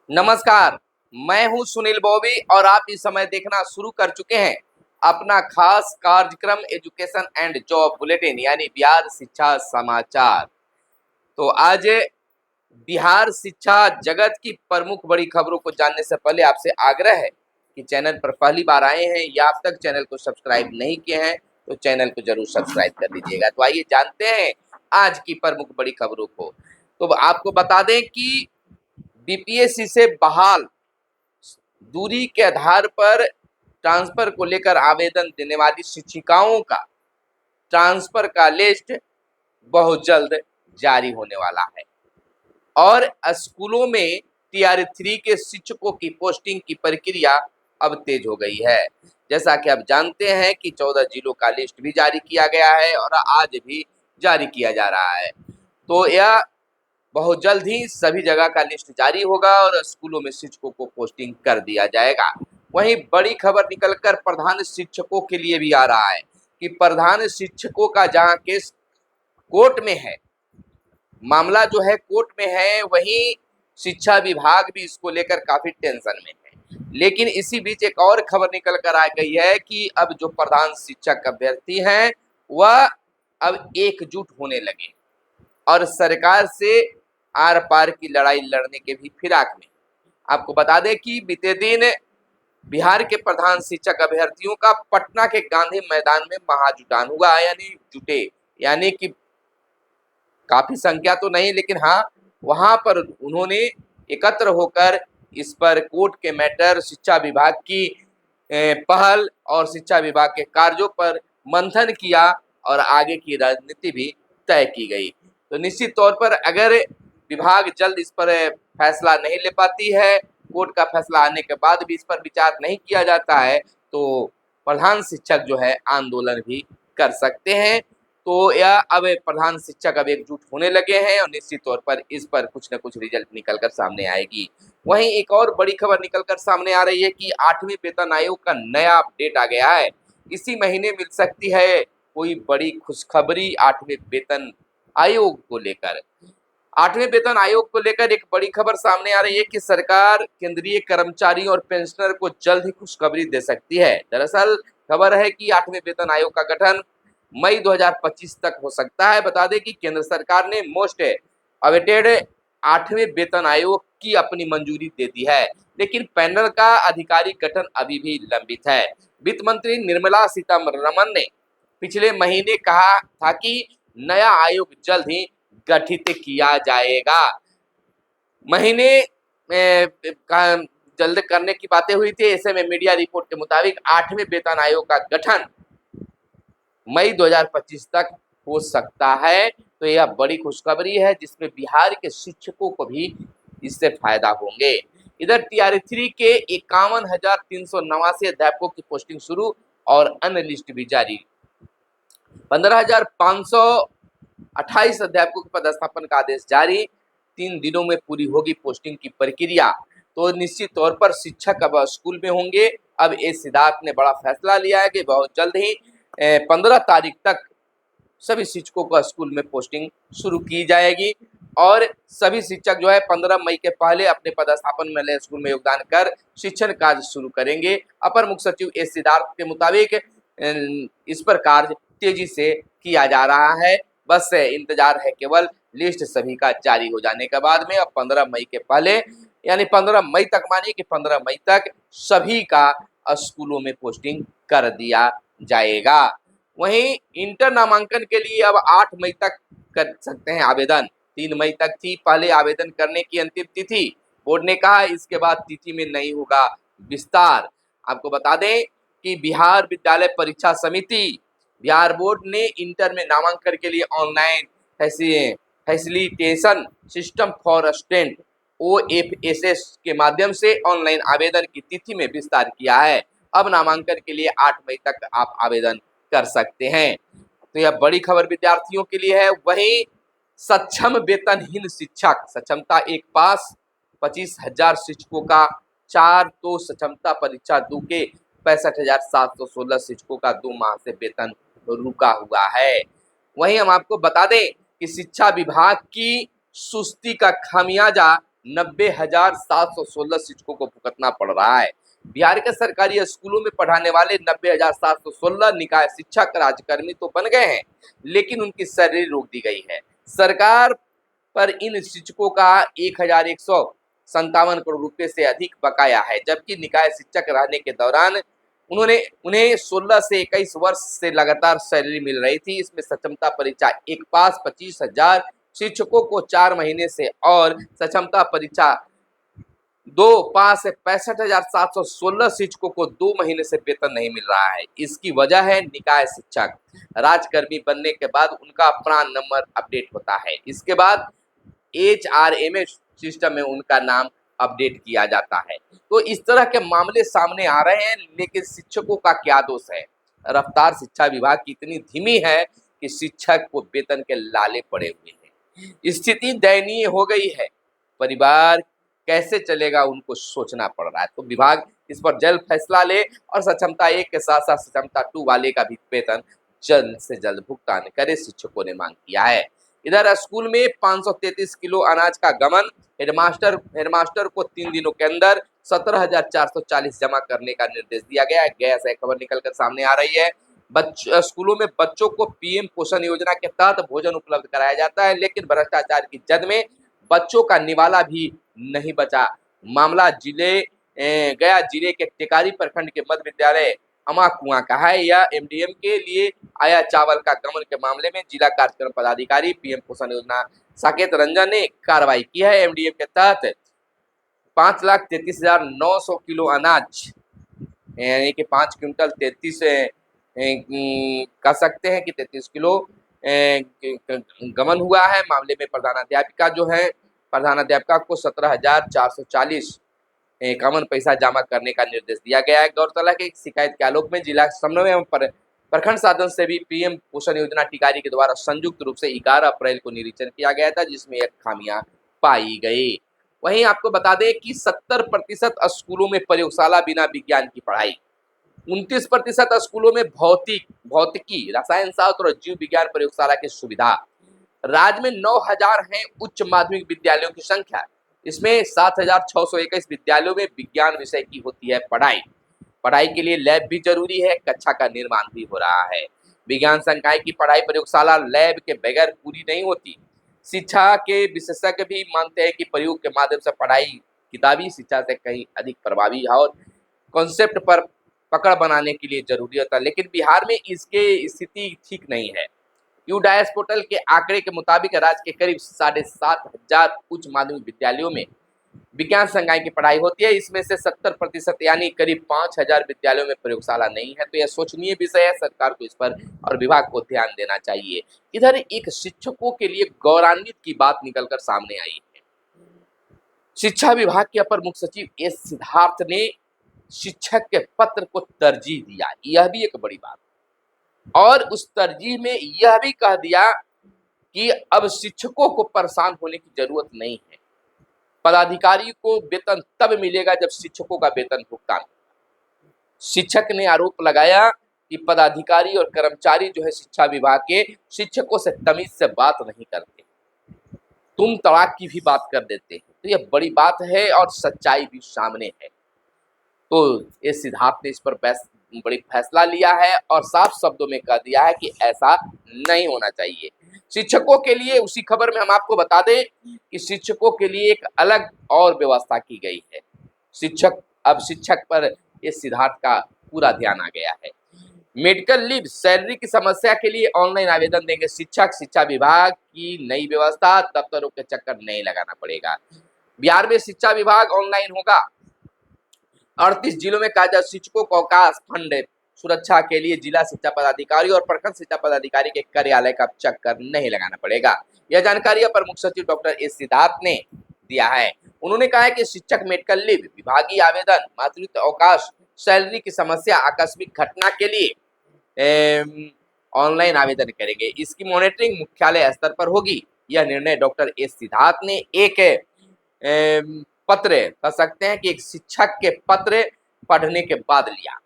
नमस्कार, मैं हूं सुनील बॉबी और आप इस समय देखना शुरू कर चुके हैं अपना खास कार्यक्रम एजुकेशन एंड जॉब बुलेटिन यानी बिहार शिक्षा समाचार। तो आज बिहार शिक्षा जगत की प्रमुख बड़ी खबरों को जानने से पहले आपसे आग्रह है कि चैनल पर पहली बार आए हैं या अब तक चैनल को सब्सक्राइब नहीं किए हैं तो चैनल को जरूर सब्सक्राइब कर लीजिएगा। तो आइए जानते हैं आज की प्रमुख बड़ी खबरों को। तो आपको बता दें कि बीपीएससी से बहाल दूरी के आधार पर ट्रांसफर को लेकर आवेदन देने वाली शिक्षिकाओं का ट्रांसफर का लिस्ट बहुत जल्द जारी होने वाला है और स्कूलों में टीआर 3 के शिक्षकों की पोस्टिंग की प्रक्रिया अब तेज हो गई है। जैसा कि आप जानते हैं कि 14 जिलों का लिस्ट भी जारी किया गया है और आज भी जारी किया जा रहा है। तो यह बहुत जल्द ही सभी जगह का लिस्ट जारी होगा और स्कूलों में शिक्षकों को पोस्टिंग कर दिया जाएगा। वहीं बड़ी खबर निकलकर प्रधान शिक्षकों के लिए भी आ रहा है कि प्रधान शिक्षकों का जहां केस कोर्ट में है, मामला जो है कोर्ट में है, वहीं शिक्षा विभाग भी इसको लेकर काफी टेंशन में है। लेकिन इसी बीच एक और खबर निकल कर आ गई है कि अब जो प्रधान शिक्षक अभ्यर्थी हैं वह अब एकजुट होने लगे और सरकार से आर पार की लड़ाई लड़ने के भी फिराक में। आपको बता दें कि बीते दिन बिहार के प्रधान शिक्षक अभ्यर्थियों का पटना के गांधी मैदान में महाजुटान हुआ, यानी कि काफी संख्या तो नहीं लेकिन हाँ वहां पर उन्होंने एकत्र होकर इस पर कोर्ट के मैटर, शिक्षा विभाग की पहल और शिक्षा विभाग के कार्यों पर मंथन किया और आगे की रणनीति भी तय की गई। तो निश्चित तौर पर अगर विभाग जल्द इस पर फैसला नहीं ले पाती है, कोर्ट का फैसला आने के बाद भी इस पर विचार नहीं किया जाता है, तो प्रधान शिक्षक जो है आंदोलन भी कर सकते हैं। तो यह अब प्रधान शिक्षक अब एकजुट होने लगे हैं और निश्चित तौर पर इस पर कुछ न कुछ रिजल्ट निकल कर सामने आएगी। वहीं एक और बड़ी खबर निकल कर सामने आ रही है कि 8वें वेतन आयोग का नया अपडेट आ गया है। इसी महीने मिल सकती है कोई बड़ी खुशखबरी 8वें वेतन आयोग को लेकर। 8वें वेतन आयोग को लेकर एक बड़ी खबर सामने आ रही है कि सरकार केंद्रीय कर्मचारी और पेंशनर को जल्द ही खुशखबरी दे सकती है। दरअसल खबर है कि 8वें वेतन आयोग का गठन मई 2025 तक हो सकता है। बता दें कि केंद्र सरकार ने मोस्ट अवेटेड 8वें वेतन आयोग की अपनी मंजूरी दे दी है, लेकिन पैनल का आधिकारिक गठन अभी भी लंबित है। वित्त मंत्री निर्मला सीतारमण ने पिछले महीने कहा था कि नया आयोग जल्द ही गठित किया जाएगा। महीने जल्द करने की बातें हुई थी। ऐसे में मीडिया रिपोर्ट के मुताबिक 8वें वेतन आयोग का गठन मई 2025 तक हो सकता है। तो यह बड़ी खुशखबरी है जिसमें बिहार के शिक्षकों को भी इससे फायदा होंगे। इधर टीआर 3 के 51,389 अध्यापकों की पोस्टिंग शुरू और अन्य लिस्ट भी जारी। 15,528 अध्यापकों के पदस्थापन का आदेश जारी। 3 दिनों में पूरी होगी पोस्टिंग की प्रक्रिया। तो निश्चित तौर पर शिक्षक अब स्कूल में होंगे। अब एस सिद्धार्थ ने बड़ा फैसला लिया है कि बहुत जल्द ही 15 तारीख तक सभी शिक्षकों को स्कूल में पोस्टिंग शुरू की जाएगी और सभी शिक्षक जो है 15 मई के पहले अपने पदस्थापन में स्कूल में योगदान कर शिक्षण कार्य शुरू करेंगे। अपर मुख्य सचिव एस सिद्धार्थ के मुताबिक इस पर कार्य तेजी से किया जा रहा है। बस इंतजार है केवल लिस्ट सभी का जारी हो जाने के बाद में। अब 15 मई के पहले यानी 15 मई तक, मानिए कि 15 मई तक सभी का स्कूलों में पोस्टिंग कर दिया जाएगा। वहीं इंटर नामांकन के लिए अब 8 मई तक कर सकते हैं आवेदन। 3 मई तक थी पहले आवेदन करने की अंतिम तिथि। बोर्ड ने कहा इसके बाद तिथि में नहीं होगा विस्तार। आपको बता दें कि बिहार विद्यालय परीक्षा समिति, बिहार बोर्ड ने इंटर में नामांकन के लिए online facilitation system for student OFSS के माध्यम से ऑनलाइन आवेदन की तिथि में विस्तार किया है। अब नामांकन के लिए 8 मई तक आप आवेदन कर सकते हैं। तो यह बड़ी खबर विद्यार्थियों के लिए है। वहीं सक्षम वेतनहीन शिक्षक, सक्षमता 1 पास 25,000 शिक्षकों का 4 तो सक्षमता परीक्षा 2 के 65,716 शिक्षकों का 2 माह से वेतन रुका हुआ है। वहीं हम आपको बता दें कि शिक्षा विभाग की सुस्ती का खामियाजा 90,716 शिक्षकों को भुगतना पड़ रहा है। बिहार के सरकारी स्कूलों में पढ़ाने वाले 90,716 निकाय शिक्षक राज्यकर्मी तो बन गए हैं, लेकिन उनकी सैलरी रोक दी गई है। सरकार पर इन शिक्षकों का 1,157 करोड़ रुपए से अधिक बकाया है, जबकि निकाय शिक्षक रहने के दौरान उन्हें 16 से 21 वर्ष से लगातार सैलरी मिल रही थी। इसमें सक्षमता परीक्षा एक पास 25,000 शिक्षकों को 4 महीने से और सक्षमता परीक्षा 2 पास 65,716 शिक्षकों को 2 महीने से वेतन नहीं मिल रहा है। इसकी वजह है निकाय शिक्षक राज्यकर्मी बनने के बाद उनका प्राण नंबर अपडेट होता है। इसके बाद HRMS सिस्टम में उनका नाम अपडेट किया जाता है। तो इस तरह के मामले सामने आ रहे हैं, लेकिन शिक्षकों का क्या दोष है? रफ्तार शिक्षा विभाग की इतनी धीमी है कि शिक्षक को वेतन के लाले पड़े हुए हैं। स्थिति दयनीय हो गई है। परिवार कैसे चलेगा उनको सोचना पड़ रहा है। तो विभाग इस पर जल्द फैसला ले और सक्षमता 1 के साथ साथ सक्षमता 2 वाले का भी वेतन जल्द से जल्द भुगतान करे, शिक्षकों ने मांग किया है। इधर स्कूल में 533 किलो अनाज का गबन, हेडमास्टर को 3 दिनों के अंदर 17,440 जमा करने का निर्देश दिया गया है। गैस है खबर निकलकर सामने आ रही है। स्कूलों में बच्चों को पीएम पोषण योजना के तहत भोजन उपलब्ध कराया जाता है, लेकिन भ्रष्टाचार की जद में बच्चों का निवाला भी नहीं बचा। मामला गया जिले के टेकारी प्रखंड के मध्य विद्यालय अमा कुआं का है। यह MDM के लिए आया चावल का गबन के मामले में जिला कार्यक्रम पदाधिकारी पीएम पोषण योजना साकेत रंजन ने कार्रवाई की है। MDM के तहत 5,33,900 किलो अनाज यानी कि 5 क्विंटल 33 कह सकते हैं कि 33 किलो गबन हुआ है। मामले में प्रधानाध्यापिका को 17,440 इक्यावन पैसा जमा करने का निर्देश दिया गया है। गौरतलब है कि शिकायत के आलोक में जिला समन्वय एवं प्रखंड साधन से भी पीएम पोषण योजना टिकारी के द्वारा संयुक्त रूप से 11 अप्रैल को निरीक्षण किया गया था, जिसमें एक खामियां पाई गई। वहीं आपको बता दें कि 70% स्कूलों में प्रयोगशाला बिना विज्ञान की पढ़ाई, 29% स्कूलों में भौतिकी, रसायन शास्त्र और जीव विज्ञान प्रयोगशाला की सुविधा। राज्य में 9,000 है उच्च माध्यमिक विद्यालयों की संख्या। इसमें 7,621 विद्यालयों में विज्ञान विषय की होती है पढ़ाई के लिए लैब भी जरूरी है। कक्षा का निर्माण भी हो रहा है। विज्ञान संकाय की पढ़ाई प्रयोगशाला लैब के बगैर पूरी नहीं होती। शिक्षा के विशेषज्ञ भी मानते हैं कि प्रयोग के माध्यम से पढ़ाई किताबी शिक्षा से कहीं अधिक प्रभावी और कॉन्सेप्ट पर पकड़ बनाने के लिए जरूरी होता है, लेकिन बिहार में इसके स्थिति ठीक नहीं है। यूडाइस पोर्टल के आंकड़े के मुताबिक राज्य के करीब 7,500 उच्च माध्यमिक विद्यालयों में विज्ञान संकाय की पढ़ाई होती है। इसमें से 70% यानी करीब 5,000 विद्यालयों में प्रयोगशाला नहीं है। तो यह सोचनीय विषय है। सरकार को इस पर और विभाग को ध्यान देना चाहिए। इधर एक शिक्षकों के लिए गौरवान्वित की बात निकलकर सामने आई है। शिक्षा विभाग के अपर मुख्य सचिव एस सिद्धार्थ ने शिक्षक के पत्र को तरजीह दिया, यह भी एक बड़ी बात, और उस तरजीह में यह भी कह दिया कि अब शिक्षकों को परेशान होने की जरूरत नहीं है। पदाधिकारी को वेतन तब मिलेगा जब शिक्षकों का वेतन भुगतान होगा। शिक्षक ने आरोप लगाया कि पदाधिकारी और कर्मचारी जो है शिक्षा विभाग के, शिक्षकों से तमीज से बात नहीं करते, तुम तड़ाक की भी बात कर देते हैं। तो यह बड़ी बात है और सच्चाई भी सामने है। तो इस सिद्धार्थ ने इस पर बड़ी फैसला लिया है और साफ शब्दों में कह दिया है कि ऐसा नहीं होना चाहिए। शिक्षकों के लिए उसी खबर में हम आपको बता दें कि शिक्षकों के लिए एक अलग और व्यवस्था की गई है। शिक्षक पर इस सिद्धार्थ का पूरा ध्यान आ गया है। मेडिकल लीव सैलरी की समस्या के लिए ऑनलाइन आवेदन देंगे शिक्षक। शिक्षा विभाग की नई व्यवस्था, दफ्तरों के चक्कर नहीं लगाना पड़ेगा। बिहार में शिक्षा विभाग ऑनलाइन होगा। 38 जिलों में कार्यरत शिक्षकों को अवकाश फंड सुरक्षा के लिए जिला शिक्षा पदाधिकारी और प्रखंड शिक्षा पदाधिकारी के कार्यालय का चक्कर नहीं लगाना पड़ेगा। यह जानकारी अपर मुख्य सचिव डॉक्टर एस सिद्धार्थ ने दिया है। उन्होंने कहा है कि शिक्षक मेडिकल लीव, विभागीय आवेदन, मातृत्व अवकाश, सैलरी की समस्या, आकस्मिक घटना के लिए ऑनलाइन आवेदन करेंगे। इसकी मॉनिटरिंग मुख्यालय स्तर पर होगी। यह निर्णय डॉक्टर एस सिद्धार्थ ने एक पत्र कह सकते हैं कि एक शिक्षक के पत्र पढ़ने के बाद लिया।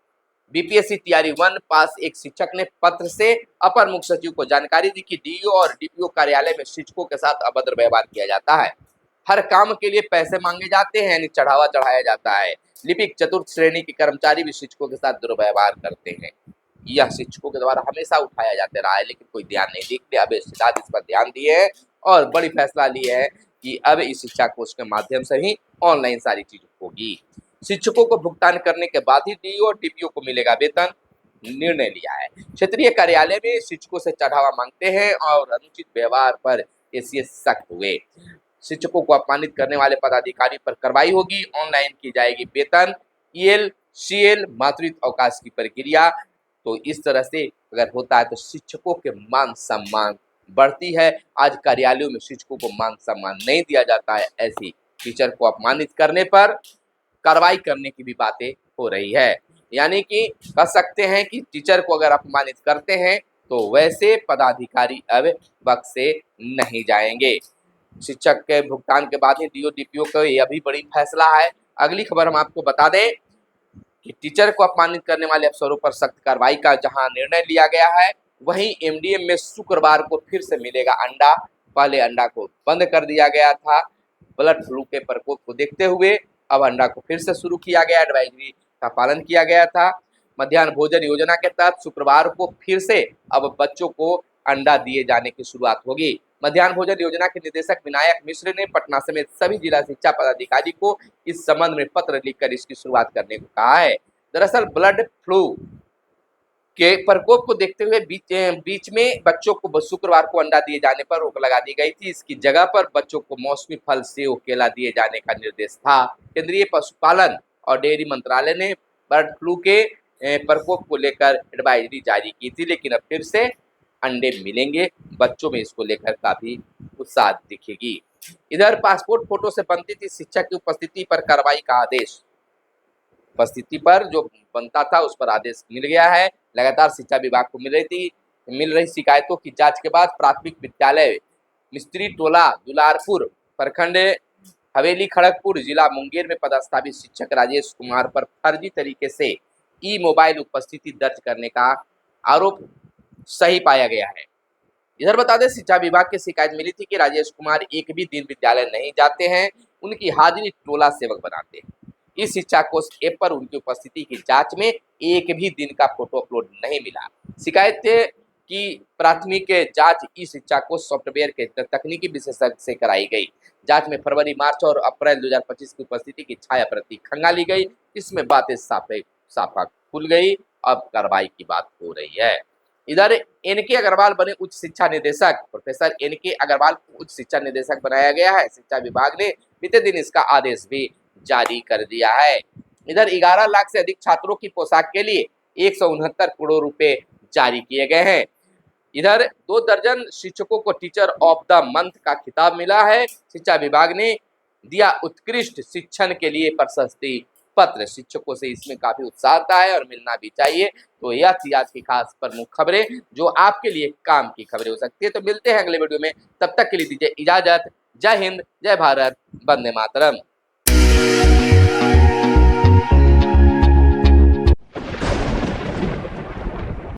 बीपीएससी तैयारी 1 पास एक शिक्षक ने पत्र से अपर मुख्य सचिव को जानकारी दी कि डीईओ और डीपीओ कार्यालय में शिक्षकों के साथ अभद्र व्यवहार किया जाता है। हर काम के लिए पैसे मांगे जाते हैं, यानी चढ़ावा चढ़ाया जाता है। लिपिक चतुर्थ श्रेणी के कर्मचारी भी शिक्षकों के साथ दुर्व्यवहार करते हैं। यह शिक्षकों के द्वारा हमेशा उठाया जाते रहा है, लेकिन कोई ध्यान नहीं देते। अब सिद्धार्थ इस पर ध्यान दिए हैं और बड़ी फैसला लिया है कि अब इस शिक्षा कोष के माध्यम से ही ऑनलाइन सारी चीज होगी। शिक्षकों को भुगतान करने के बाद ही डीओ और टीपीओ को मिलेगा वेतन, निर्णय लिया है। क्षेत्रीय कार्यालय में शिक्षकों से चढ़ावा मांगते हैं और अनुचित व्यवहार पर एसीएस सख्त हुए। शिक्षकों को अपमानित करने वाले पदाधिकारी पर कार्रवाई होगी। ऑनलाइन की जाएगी वेतन, ईएल, सीएल, मातृत्व अवकाश की प्रक्रिया। तो इस तरह से अगर होता है तो शिक्षकों के मान सम्मान बढ़ती है। आज कार्यालयों में शिक्षकों को मान सम्मान नहीं दिया जाता है। ऐसी टीचर को अपमानित करने पर कार्रवाई करने की भी बातें हो रही है। यानी कि कह सकते हैं कि टीचर को अगर अपमानित करते हैं तो वैसे पदाधिकारी अब बख्शे नहीं जाएंगे। शिक्षक के भुगतान के बाद ही डीओ डीपीओ का यह भी बड़ी फैसला है। अगली खबर हम आपको बता दें कि टीचर को अपमानित करने वाले अफसरों पर सख्त कार्रवाई का जहां निर्णय लिया गया है, वहीं एमडीएम में शुक्रवार को फिर से मिलेगा अंडा। पहले अंडा को बंद कर दिया गया था। बर्ड फ्लू के प्रकोप को देखते हुए अब अंडा को फिर से शुरू किया गया। एडवाइजरी का पालन किया गया था। मध्याह्न भोजन योजना के तहत शुक्रवार को फिर से अब बच्चों को अंडा दिए जाने की शुरुआत होगी। मध्याह्न भोजन योजना के निदेशक विनायक मिश्र ने पटना समेत सभी जिला शिक्षा पदाधिकारी को इस संबंध में पत्र लिखकर इसकी शुरुआत करने को कहा है। दरअसल बर्ड फ्लू के प्रकोप को देखते हुए बीच में बच्चों को शुक्रवार को अंडा दिए जाने पर रोक लगा दी गई थी। इसकी जगह पर बच्चों को मौसमी फल, सेव, केला दिए जाने का निर्देश था। केंद्रीय पशुपालन और डेयरी मंत्रालय ने बर्ड फ्लू के प्रकोप को लेकर एडवाइजरी जारी की थी, लेकिन अब फिर से अंडे मिलेंगे। बच्चों में इसको लेकर काफी उत्साह दिखेगी। इधर पासपोर्ट फोटो से बनती थी शिक्षक की उपस्थिति पर कार्रवाई का आदेश। उपस्थिति पर जो बनता था उस पर आदेश मिल गया है। लगातार शिक्षा विभाग को मिल रही शिकायतों की जांच के बाद प्राथमिक विद्यालय मिस्त्री टोला दुलारपुर प्रखंड हवेली खड़गपुर जिला मुंगेर में पदस्थापित शिक्षक राजेश कुमार पर फर्जी तरीके से ई मोबाइल उपस्थिति दर्ज करने का आरोप सही पाया गया है। इधर बता दें, शिक्षा विभाग की शिकायत मिली थी कि राजेश कुमार एक भी दिन विद्यालय नहीं जाते हैं। उनकी हाजिरी टोला सेवक बनाते हैं। इस शिक्षा कोष ऐप पर उनकी उपस्थिति की जांच में एक भी दिन का फोटो अपलोड नहीं मिला। शिकायत की प्राथमिक जांच ई शिक्षा कोष सॉफ्टवेयर के तकनीकी विशेषज्ञ से कराई गई। जांच में फरवरी, मार्च और अप्रैल 2025 की उपस्थिति की छाया प्रति खंगाली गई। इसमें बातें साफा खुल गई। अब कार्रवाई की बात हो रही है। इधर एनके अग्रवाल बने उच्च शिक्षा निदेशक। प्रोफेसर एनके अग्रवाल को उच्च शिक्षा निदेशक बनाया गया है। शिक्षा विभाग ने बीते दिन इसका आदेश भी जारी कर दिया है। इधर 11 लाख से अधिक छात्रों की पोशाक के लिए 169 करोड़ रुपए जारी किए गए हैं। इधर 2 दर्जन शिक्षकों को टीचर ऑफ द मंथ का खिताब मिला है। शिक्षा विभाग ने दिया उत्कृष्ट शिक्षण के लिए प्रशस्ति पत्र। शिक्षकों से इसमें काफी उत्साहता है और मिलना भी चाहिए। तो यह थी आज की खास प्रमुख खबरें जो आपके लिए काम की खबरें हो सकती है। तो मिलते हैं अगले वीडियो में, तब तक के लिए दीजिए इजाजत। जय हिंद, जय भारत, वंदे मातरम।